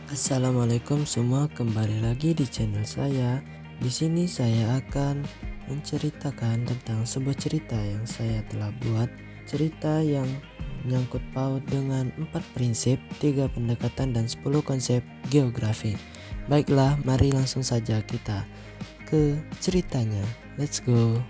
Assalamualaikum semua, kembali lagi di channel saya. Di sini saya akan menceritakan tentang sebuah cerita yang saya telah buat, cerita yang menyangkut paut dengan 4 prinsip, 3 pendekatan dan 10 konsep geografi. Baiklah, mari langsung saja kita ke ceritanya. Let's go.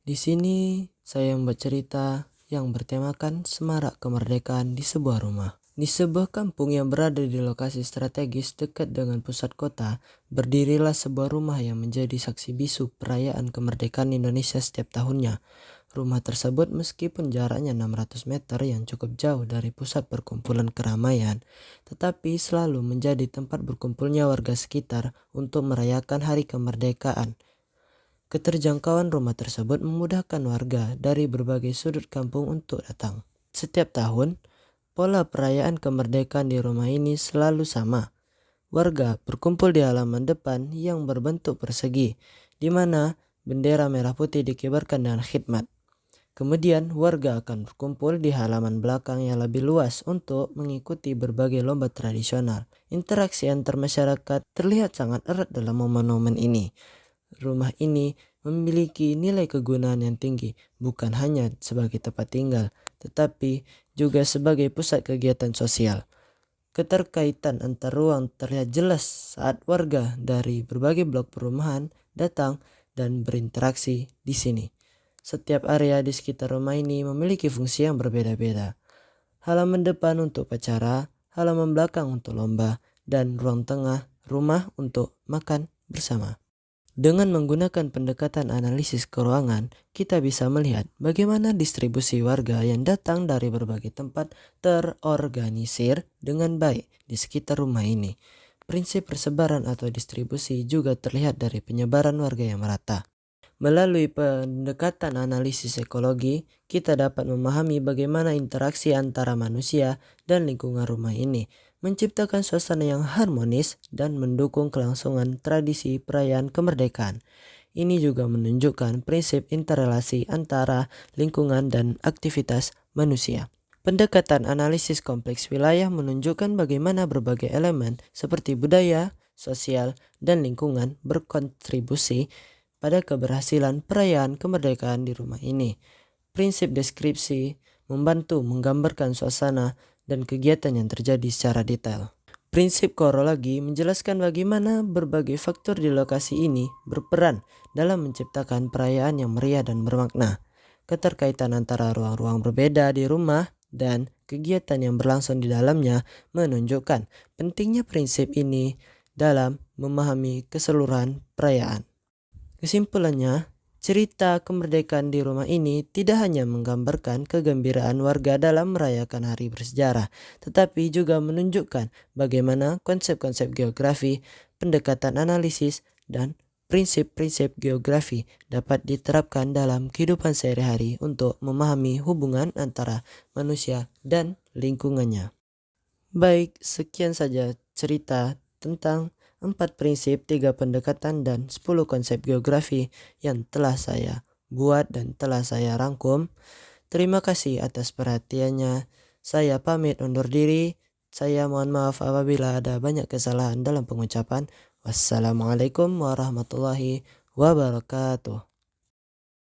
Di sini saya membuat cerita yang bertemakan semarak kemerdekaan di sebuah rumah. Di sebuah kampung yang berada di lokasi strategis dekat dengan pusat kota, berdirilah sebuah rumah yang menjadi saksi bisu perayaan kemerdekaan Indonesia setiap tahunnya. Rumah tersebut meskipun jaraknya 600 meter yang cukup jauh dari pusat perkumpulan keramaian, tetapi selalu menjadi tempat berkumpulnya warga sekitar untuk merayakan hari kemerdekaan. Keterjangkauan rumah tersebut memudahkan warga dari berbagai sudut kampung untuk datang. Setiap tahun, pola perayaan kemerdekaan di rumah ini selalu sama. Warga berkumpul di halaman depan yang berbentuk persegi, di mana bendera merah putih dikibarkan dengan khidmat. Kemudian warga akan berkumpul di halaman belakang yang lebih luas untuk mengikuti berbagai lomba tradisional. Interaksi antar masyarakat terlihat sangat erat dalam momen-momen ini. Rumah ini memiliki nilai kegunaan yang tinggi, bukan hanya sebagai tempat tinggal, tetapi juga sebagai pusat kegiatan sosial. Keterkaitan antar ruang terlihat jelas saat warga dari berbagai blok perumahan datang dan berinteraksi di sini. Setiap area di sekitar rumah ini memiliki fungsi yang berbeda-beda. Halaman depan untuk acara, halaman belakang untuk lomba, dan ruang tengah rumah untuk makan bersama. Dengan menggunakan pendekatan analisis keuangan, kita bisa melihat bagaimana distribusi warga yang datang dari berbagai tempat terorganisir dengan baik di sekitar rumah ini. Prinsip persebaran atau distribusi juga terlihat dari penyebaran warga yang merata. Melalui pendekatan analisis ekologi, kita dapat memahami bagaimana interaksi antara manusia dan lingkungan rumah ini menciptakan suasana yang harmonis dan mendukung kelangsungan tradisi perayaan kemerdekaan. Ini juga menunjukkan prinsip interrelasi antara lingkungan dan aktivitas manusia. Pendekatan analisis kompleks wilayah menunjukkan bagaimana berbagai elemen seperti budaya, sosial, dan lingkungan berkontribusi pada keberhasilan perayaan kemerdekaan di rumah ini. Prinsip deskripsi membantu menggambarkan suasana dan kegiatan yang terjadi secara detail. Prinsip korologi menjelaskan bagaimana berbagai faktor di lokasi ini berperan dalam menciptakan perayaan yang meriah dan bermakna. Keterkaitan antara ruang-ruang berbeda di rumah dan kegiatan yang berlangsung di dalamnya menunjukkan pentingnya prinsip ini dalam memahami keseluruhan perayaan. Kesimpulannya, cerita kemerdekaan di rumah ini tidak hanya menggambarkan kegembiraan warga dalam merayakan hari bersejarah, tetapi juga menunjukkan bagaimana konsep-konsep geografi, pendekatan analisis, dan prinsip-prinsip geografi dapat diterapkan dalam kehidupan sehari-hari untuk memahami hubungan antara manusia dan lingkungannya. Baik, sekian saja cerita tentang 4 prinsip, 3 pendekatan, dan 10 konsep geografi yang telah saya buat dan telah saya rangkum. Terima kasih atas perhatiannya. Saya pamit undur diri. Saya mohon maaf apabila ada banyak kesalahan dalam pengucapan. Wassalamualaikum warahmatullahi wabarakatuh.